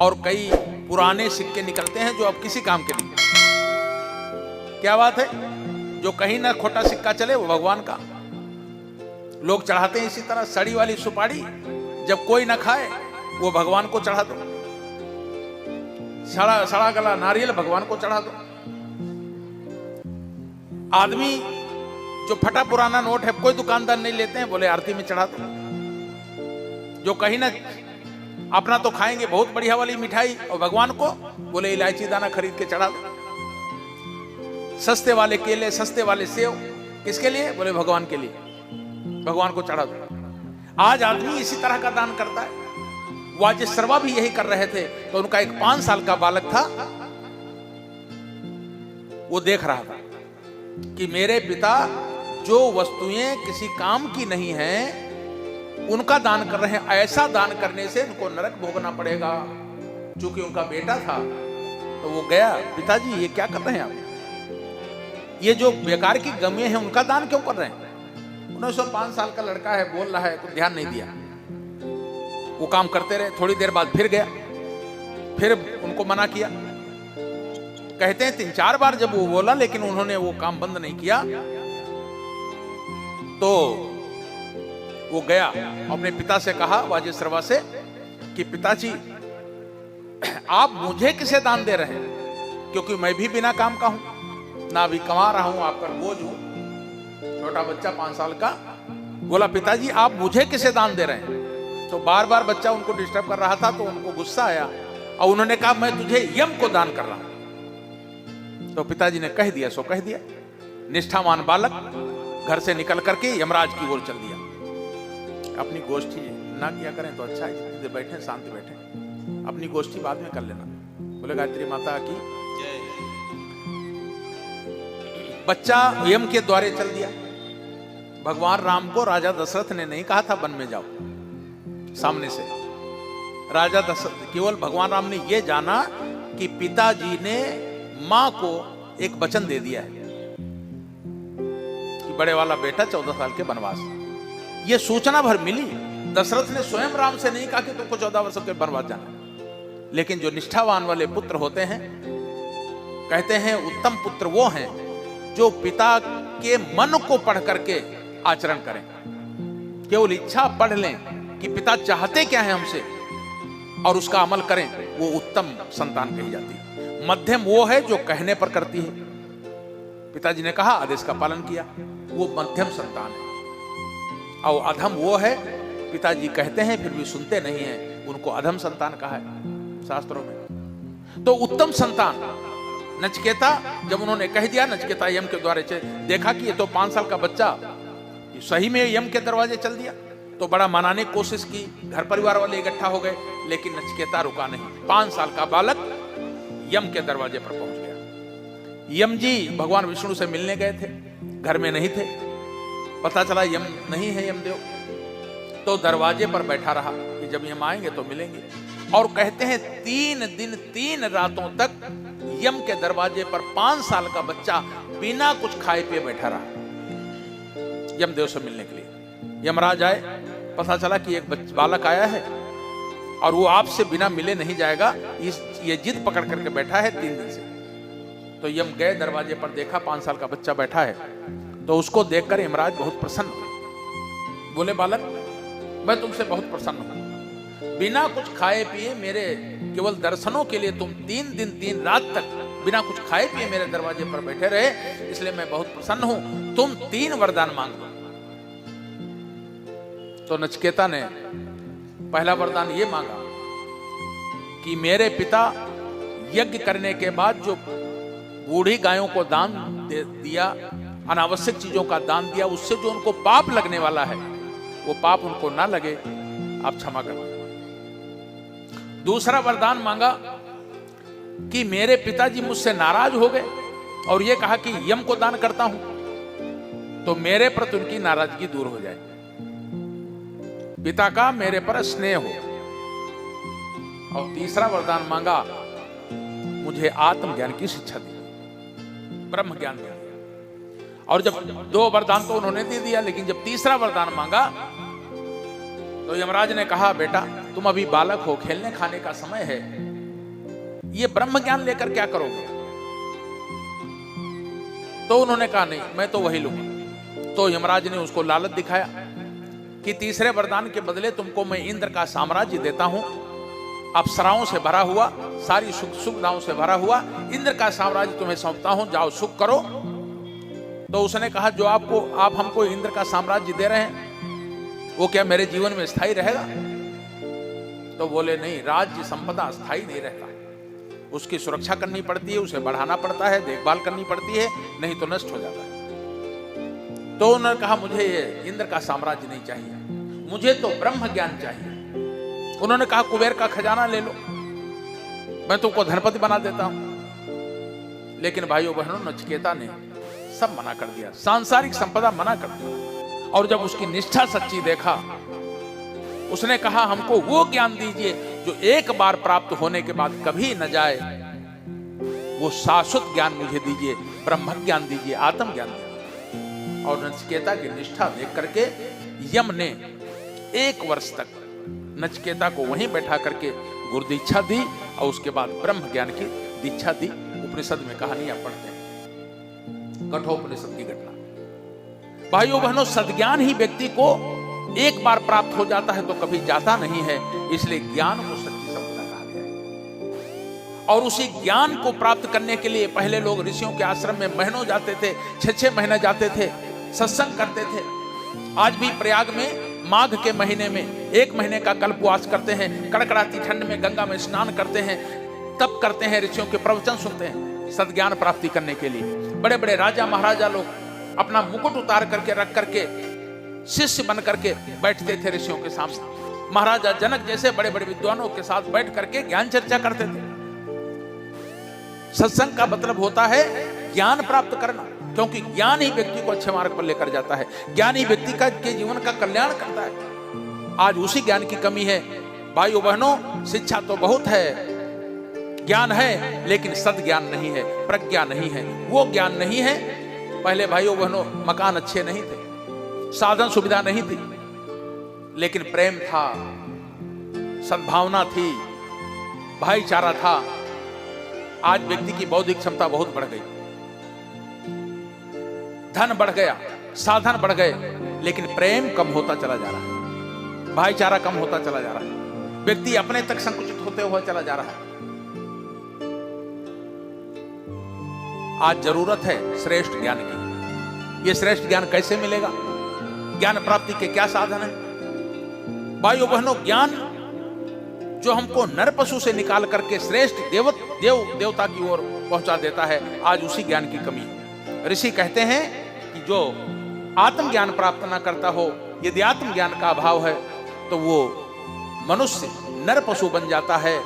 और कई पुराने सिक्के निकलते हैं जो अब किसी काम के नहीं। क्या बात है, जो कहीं ना खोटा सिक्का चले वो भगवान का। लोग चढ़ाते हैं इसी तरह सड़ी वाली सुपारी, जब कोई ना खाए वो भगवान को चढ़ा दो। सड़ा सड़ा गला नारियल भगवान को चढ़ा दो। आदमी जो फटा पुराना नोट है कोई दुकानदार नहीं लेते हैं, बोले आरती में चढ़ा दो। जो कहीं ना अपना तो खाएंगे बहुत बढ़िया वाली मिठाई, और भगवान को बोले इलायची दाना खरीद के चढ़ा दो। सस्ते वाले केले, सस्ते वाले सेव, किसके लिए? बोले भगवान के लिए, भगवान को चढ़ा दो। आज आदमी इसी तरह का दान करता है। वाजिस्रवा भी यही कर रहे थे। तो उनका एक 5 साल का बालक था, वो देख रहा था कि मेरे पिता जो वस्तुएं किसी काम की नहीं हैं उनका दान कर रहे हैं। ऐसा दान करने से उनको नरक भोगना पड़ेगा। चूंकि उनका बेटा था तो वो गया, पिताजी ये क्या कर रहे हैं आप? ये जो बेकार की गमे हैं उनका दान क्यों कर रहे हैं? 5 साल का लड़का है, बोल रहा है, कुछ ध्यान नहीं दिया। वो काम करते रहे। थोड़ी देर बाद फिर गया, फिर उनको मना किया। कहते हैं 3-4 बार जब वो बोला लेकिन उन्होंने वो काम बंद नहीं किया। तो वो गया, अपने पिता से कहा, वाजिस्रवा से, कि पिताजी आप मुझे किसे दान दे रहे हैं? क्योंकि मैं भी बिना काम का हूं, ना अभी कमा रहा हूं, आप पर बोझ हूं। छोटा बच्चा 5 साल का बोला, पिताजी आप मुझे किसे दान दे रहे हैं? तो बार बार बच्चा उनको डिस्टर्ब कर रहा था, तो उनको गुस्सा आया और उन्होंने कहा मैं तुझे यम को दान कर रहा हूं। तो पिताजी ने कह दिया सो कह दिया। निष्ठावान बालक घर से निकल करके यमराज की ओर चल दिया। अपनी गोष्ठी ना किया करें तो अच्छा है, जितनी देर बैठे शांति बैठे, अपनी गोष्ठी बाद में कर लेना। बोले गायत्री माता की जय। बच्चा यम के द्वारे चल दिया। भगवान राम को राजा दशरथ ने नहीं कहा था वन में जाओ, सामने से राजा दशरथ, केवल भगवान राम ने यह जाना कि पिताजी ने मां को एक वचन दे दिया है कि बड़े वाला बेटा 14 साल के वनवास। ये सूचना भर मिली। दशरथ ने स्वयं राम से नहीं कहा कि तुमको 14 वर्षों के वनवास जाना। लेकिन जो निष्ठावान वाले पुत्र होते हैं, कहते हैं उत्तम पुत्र वो हैं जो पिता के मन को पढ़ करके आचरण करें। केवल इच्छा पढ़ लें कि पिता चाहते क्या है हमसे और उसका अमल करें, वो उत्तम संतान कही जाती है। मध्यम वो है जो कहने पर करती है। पिताजी ने कहा, आदेश का पालन किया, वो मध्यम संतान है। और अधम वो है, पिताजी कहते हैं फिर भी सुनते नहीं हैं, उनको अधम संतान कहा है शास्त्रों में। तो उत्तम संतान नचिकेता, जब उन्होंने कह दिया, नचिकेता यम के द्वारे देखा कि ये तो 5 साल का बच्चा सही में यम के दरवाजे चल दिया, तो बड़ा मनाने की कोशिश की। घर परिवार वाले इकट्ठा हो गए, लेकिन नचिकेता रुका नहीं। 5 साल का बालक यम के दरवाजे पर पहुंच गया। यम जी भगवान विष्णु से मिलने गए थे, घर में नहीं थे। पता चला यम नहीं है, यमदेव। तो दरवाजे पर बैठा रहा कि जब यम आएंगे तो मिलेंगे। और कहते हैं 3 दिन 3 रातों तक यम के दरवाजे पर 5 साल का बच्चा बिना कुछ खाए पिए बैठा रहा यमदेव से मिलने के लिए। यमराज आए, पता चला कि एक बालक आया है और वो आपसे बिना मिले नहीं जाएगा, ये जिद पकड़ करके बैठा है 3 दिन से। तो यम गए, दरवाजे पर देखा 5 साल का बच्चा बैठा है। तो उसको देखकर यमराज बहुत प्रसन्न हुए। बोले, बालक मैं तुमसे बहुत प्रसन्न हूं। बिना कुछ खाए पिए मेरे केवल दर्शनों के लिए तुम 3 दिन 3 रात तक बिना कुछ खाए पिए मेरे दरवाजे पर बैठे रहे, इसलिए मैं बहुत प्रसन्न हूं। तुम 3 वरदान मांग लो। तो नचिकेता ने पहला वरदान ये मांगा कि मेरे पिता यज्ञ करने के बाद जो बूढ़ी गायों को दान दिया, अनावश्यक चीजों का दान दिया, उससे जो उनको पाप लगने वाला है वो पाप उनको ना लगे, आप क्षमा कर। दूसरा वरदान मांगा कि मेरे पिताजी मुझसे नाराज हो गए और ये कहा कि यम को दान करता हूं, तो मेरे प्रति उनकी नाराजगी दूर हो जाए, पिता का मेरे पर स्नेह हो। और तीसरा वरदान मांगा, मुझे आत्मज्ञान की शिक्षा दी, ब्रह्म ज्ञान दिया। और जब 2 वरदान तो उन्होंने दे दिया, लेकिन जब तीसरा वरदान मांगा तो यमराज ने कहा, बेटा तुम अभी बालक हो, खेलने खाने का समय है, ये ब्रह्म ज्ञान लेकर क्या करोगे? तो उन्होंने कहा नहीं, मैं तो वही लूंगा। तो यमराज ने उसको लालच दिखाया कि तीसरे वरदान के बदले तुमको मैं इंद्र का साम्राज्य देता हूं, अप्सराओं से भरा हुआ, सारी सुख सुविधाओं से भरा हुआ इंद्र का साम्राज्य तुम्हें सौंपता हूं, जाओ सुख करो। तो उसने कहा जो आप हमको इंद्र का साम्राज्य दे रहे हैं वो क्या मेरे जीवन में स्थायी रहेगा? तो बोले नहीं, राज्य संपदा स्थायी नहीं रहता, उसकी सुरक्षा करनी पड़ती है, उसे बढ़ाना पड़ता है, देखभाल करनी पड़ती है, नहीं तो नष्ट हो जाता है। तो उन्होंने कहा मुझे ये इंद्र का साम्राज्य नहीं चाहिए, मुझे तो ब्रह्म ज्ञान चाहिए। उन्होंने कहा कुबेर का खजाना ले लो, मैं तुमको धनपति बना देता हूं। लेकिन भाइयों बहनों, नचिकेता ने सब मना कर दिया, सांसारिक संपदा मना कर दिया। और जब उसकी निष्ठा सच्ची देखा, उसने कहा हमको वो ज्ञान दीजिए जो एक बार प्राप्त होने के बाद कभी न जाए, वो शाश्वत ज्ञान मुझे दीजिए, ब्रह्म ज्ञान दीजिए, आत्म ज्ञान दीजिए। और नचिकेता की निष्ठा देख करके यम ने 1 वर्ष तक नचिकेता को वहीं बैठा करके गुरु दीक्षा दी और उसके बाद ब्रह्म ज्ञान की दीक्षा दी। उपनिषद में कहानियां पढ़ते हैं, कठोपनिषद की घटना। भाइयों बहनों, सद्ज्ञान ही व्यक्ति को एक बार प्राप्त हो जाता है तो कभी जाता नहीं है, इसलिए ज्ञान को सच्ची संपदा कहा गया है। और उसी ज्ञान को प्राप्त करने के लिए पहले लोग ऋषियों के आश्रम में महीनों जाते थे, 6-6 महीने जाते थे, सत्संग करते थे। आज भी प्रयाग में माघ के महीने में 1 महीने का कल्पवास करते हैं, कड़कड़ाती ठंड में गंगा में स्नान करते हैं, तप करते हैं, ऋषियों के प्रवचन सुनते हैं सद्ज्ञान प्राप्ति करने के लिए। बड़े बड़े राजा महाराजा लोग अपना मुकुट उतार करके रख करके शिष्य बन करके बैठते थे ऋषियों के सामने। महाराजा जनक जैसे बड़े बड़े विद्वानों के साथ बैठ करके ज्ञान चर्चा करते थे। सत्संग का मतलब होता है ज्ञान प्राप्त करना, क्योंकि ज्ञान ही व्यक्ति को अच्छे मार्ग पर लेकर जाता है, ज्ञान ही व्यक्ति के जीवन का कल्याण करता है। आज उसी ज्ञान की कमी है। भाइयों बहनों, शिक्षा तो बहुत है, ज्ञान है, लेकिन सद ज्ञान नहीं है, प्रज्ञा नहीं है, वो ज्ञान नहीं है। पहले भाइयों बहनों मकान अच्छे नहीं थे, साधन सुविधा नहीं थी, लेकिन प्रेम था, सद्भावना थी, भाईचारा था। आज व्यक्ति की बौद्धिक क्षमता बहुत बढ़ गई, धन बढ़ गया, साधन बढ़ गए, लेकिन प्रेम कम होता चला जा रहा है, भाईचारा कम होता चला जा रहा है, व्यक्ति अपने तक संकुचित होते हुए चला जा रहा है। आज जरूरत है श्रेष्ठ ज्ञान की। यह श्रेष्ठ ज्ञान कैसे मिलेगा? ज्ञान प्राप्ति के क्या साधन है? भाइयों बहनों, ज्ञान जो हमको नर पशु से निकाल करके श्रेष्ठ देवता की ओर पहुंचा देता है, आज उसी ज्ञान की कमी है। ऋषि कहते हैं कि जो आत्मज्ञान प्राप्त ना करता हो, यदि आत्मज्ञान का अभाव है तो वो मनुष्य नर पशु बन जाता है।